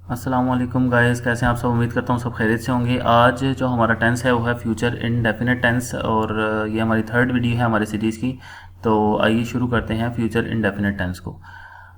अस्सलाम वालेकुम गाइस, कैसे हैं आप सब। उम्मीद करता हूँ सब खैरियत से होंगे। आज जो हमारा टेंस है वो है फ्यूचर इंडेफिनिट टेंस और ये हमारी थर्ड वीडियो है हमारे सीरीज़ की। तो आइए शुरू करते हैं फ्यूचर इंडेफिनिट टेंस को।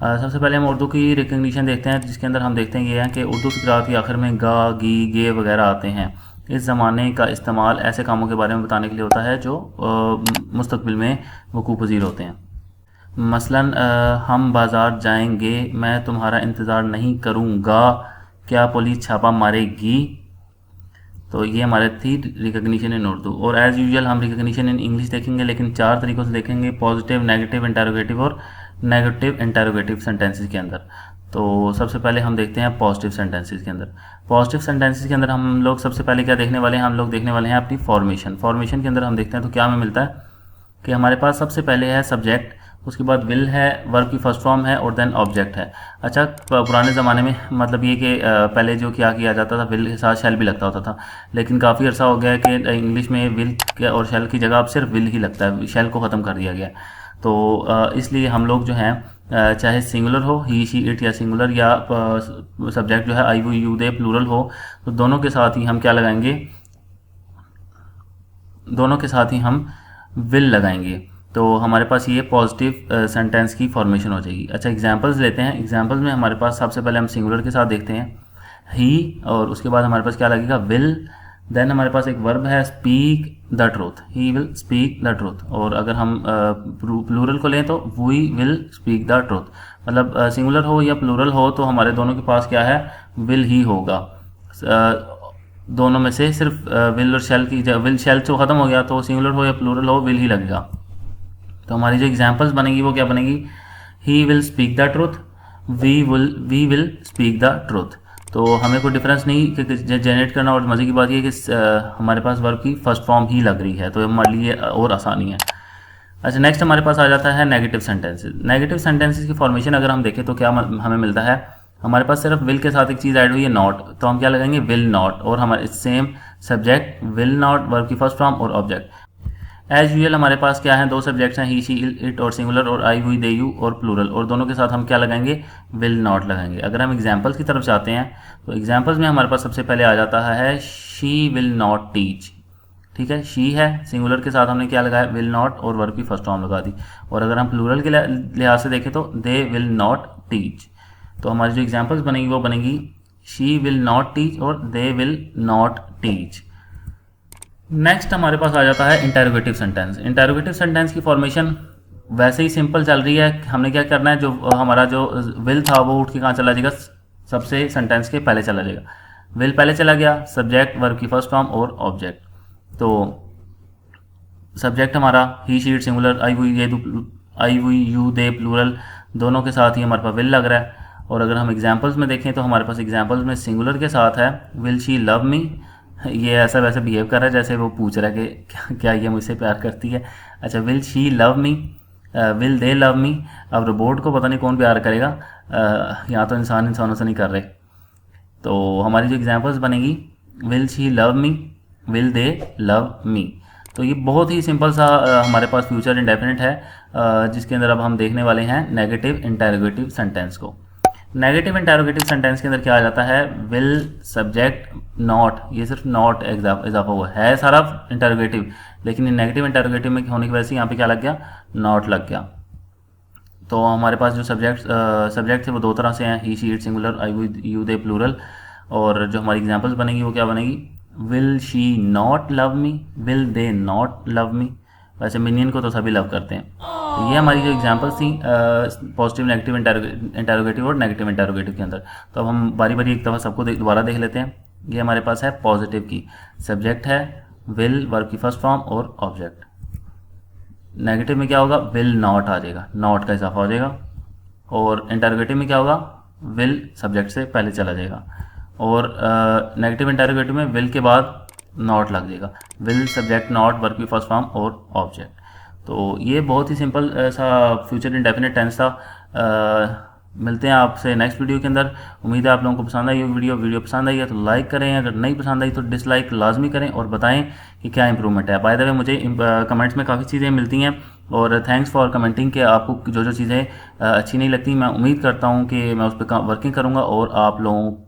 सबसे पहले हम उर्दू की रिकग्निशन देखते हैं, जिसके अंदर हम देखते हैं ये है कि उर्दू की क़िराअत के आखिर में गा, गी, गे वगैरह आते हैं। इस ज़माने का इस्तेमाल ऐसे कामों के बारे में बताने के लिए होता है जो मुस्तक़बिल में वक़ूअ पज़ीर होते हैं। मसलन हम बाज़ार जाएंगे, मैं तुम्हारा इंतज़ार नहीं करूँगा, क्या पुलिस छापा मारेगी। तो ये हमारे थी रिकग्निशन इन उर्दू। और एज़ यूजुअल हम रिकग्निशन इन इंग्लिश देखेंगे, लेकिन 4 तरीक़ों से देखेंगे, पॉजिटिव, नेगेटिव, इंटरोगेटिव और नेगेटिव इंटरोगेटिव सेंटेंसेस के अंदर। तो सबसे पहले हम देखते हैं पॉजिटिव सेंटेंसेस के अंदर। पॉजिटिव सेंटेंसेस के अंदर हम लोग सबसे पहले क्या देखने वाले हैं, हम लोग देखने वाले हैं अपनी फॉर्मेशन। फॉर्मेशन के अंदर हम देखते हैं तो क्या हमें मिलता है कि हमारे पास सबसे पहले है सब्जेक्ट, उसके बाद विल है, वर्ब की फर्स्ट फॉर्म है और देन ऑब्जेक्ट है। अच्छा, पुराने ज़माने में मतलब ये कि पहले जो क्या किया जाता था, विल के साथ शेल भी लगता होता था, लेकिन काफ़ी अर्सा हो गया है कि इंग्लिश में विल और शेल की जगह अब सिर्फ विल ही लगता है, शेल को ख़त्म कर दिया गया। तो इसलिए हम लोग जो हैं चाहे सिंगुलर हो ही शी इट, या सिंगुलर या सब्जेक्ट जो है आई वो यू दे प्लूरल हो, तो दोनों के साथ ही हम क्या लगाएंगे, दोनों के साथ ही हम विल लगाएंगे। तो हमारे पास ये पॉजिटिव सेंटेंस की फॉर्मेशन हो जाएगी। अच्छा, एग्जांपल्स लेते हैं। एग्जांपल्स में हमारे पास सबसे पहले हम सिंगुलर के साथ देखते हैं ही, और उसके बाद हमारे पास क्या लगेगा, विल। देन हमारे पास एक वर्ब है speak the truth, he will speak the truth. और अगर हम प्लूरल को लें तो we will speak the truth. मतलब सिंगुलर हो या प्लूरल हो तो हमारे दोनों के पास क्या है, विल ही होगा। दोनों में से सिर्फ विल और शेल की, विल शेल तो ख़त्म हो गया, तो सिंगुलर हो या प्लूरल हो विल ही लगेगा। तो हमारी जो एग्जांपल्स बनेगी वो क्या बनेगी, he will speak the truth, we will speak the truth. तो हमें कोई डिफरेंस नहीं जनरेट करना। और मज़े की बात ये है कि हमारे पास वर्ब की फर्स्ट फॉर्म ही लग रही है, तो हमारे लिए और आसानी है। अच्छा, नेक्स्ट हमारे पास आ जाता है नेगेटिव सेंटेंसेस। नेगेटिव सेंटेंसेस की फॉर्मेशन अगर हम देखें तो क्या हमें मिलता है, हमारे पास सिर्फ विल के साथ एक चीज़ ऐड हुई है, नॉट, तो हम क्या लगाएंगे, विल नॉट। और हमारे same subject will not, verb की फर्स्ट फॉर्म और ऑब्जेक्ट। एज यूजुअल हमारे पास क्या है, दो सब्जेक्ट्स हैं, ही शी इट और सिंगुलर, और आई हुई दे यू और प्लूरल, और दोनों के साथ हम क्या लगाएंगे, विल नॉट लगाएंगे। अगर हम एग्जांपल्स की तरफ जाते हैं तो एग्जांपल्स में हमारे पास सबसे पहले आ जाता है शी विल नॉट टीच। ठीक है, शी है, सिंगुलर के साथ हमने क्या लगाया, विल नॉट, और वर्ब की फर्स्ट फॉर्म लगा दी। और अगर हम प्लूरल के लिहाज से देखें तो दे विल नॉट टीच। तो हमारी जो एग्जांपल्स बनेगी वो बनेगी शी विल नॉट टीच और they will not teach. Next हमारे पास आ जाता है इंटरोगेटिव सेंटेंस। इंटरोगेटिव सेंटेंस की फॉर्मेशन वैसे ही सिंपल चल रही है। हमने क्या करना है, जो हमारा जो विल था वो उठ के कहाँ चला जाएगा, सबसे सेंटेंस के पहले चला जाएगा। विल पहले चला गया, सब्जेक्ट, वर्ब की फर्स्ट फॉर्म और ऑब्जेक्ट। तो सब्जेक्ट हमारा ही शी इट सिंगुलर, आई हुई यू दे प्लूरल, दोनों के साथ ही हमारे पास विल लग रहा है। और अगर हम एग्जांपल्स में देखें तो हमारे पास एग्जांपल्स में सिंगुलर के साथ है विल शी लव मी। ये ऐसा वैसे बिहेव कर रहा है जैसे वो पूछ रहा है कि क्या ये मुझसे प्यार करती है। अच्छा, will she love me, will they love me. अब रोबोट को पता नहीं कौन प्यार करेगा, यहाँ तो इंसान इंसानों से नहीं कर रहे। तो हमारी जो एग्जांपल्स बनेगी will she love me, will they love me. तो ये बहुत ही सिंपल सा हमारे पास फ्यूचर इंडेफिनिट है, जिसके अंदर अब हम देखने वाले हैं नेगेटिव इंटरोगेटिव सेंटेंस को। नेगेटिव इंटरोगेटिव सेंटेंस के अंदर क्या आ जाता है, विल सब्जेक्ट नॉट, ये सिर्फ नॉट इजाफा हुआ है, सारा इंटरोगेटिव, लेकिन नेगेटिव इंटरोगेटिव में होने की वजह से यहाँ पे क्या लग गया, नॉट लग गया। तो हमारे पास जो सब्जेक्ट थे वो दो तरह से हैं, he she it singular, I you they plural. और जो हमारी एग्जांपल्स बनेगी वो क्या बनेगी, will she not love me, will they not love me. वैसे मिनियन को तो सभी लव करते हैं। तो ये हमारी जो एग्जांपल्स थी पॉजिटिव, नेगेटिव इंटरोगेटिव और नेगेटिव इंटरोगेटिव के अंदर। तो अब हम बारी बारी एक दफ़ा सबको दोबारा देख लेते हैं। ये हमारे पास है पॉजिटिव की, सब्जेक्ट है विल, वर्ब की फर्स्ट फॉर्म और ऑब्जेक्ट। नेगेटिव में क्या होगा, विल नॉट आ जाएगा, नॉट का इजाफा हो जाएगा। और इंटरोगेटिव में क्या होगा, विल सब्जेक्ट से पहले चला जाएगा। और नेगेटिव इंटरोगेटिव में विल के बाद नॉट लग जाएगा, विल सब्जेक्ट नॉट, वर्ब की फर्स्ट फॉर्म और ऑब्जेक्ट। तो ये बहुत ही सिंपल सा फ्यूचर इंडेफिनिट टेंस था। मिलते हैं आपसे नेक्स्ट वीडियो के अंदर। उम्मीद है आप लोगों को पसंद आई होगी वीडियो पसंद आई है तो लाइक करें, अगर नहीं पसंद आई तो डिसलाइक लाजमी करें और बताएं कि क्या इंप्रूवमेंट है। बाय द वे मुझे कमेंट्स में काफ़ी चीज़ें मिलती हैं और थैंक्स फॉर कमेंटिंग कि आपको जो जो चीज़ें अच्छी नहीं लगती, मैं उम्मीद करता हूँ कि मैं उस पर वर्किंग करूँगा और आप लोगों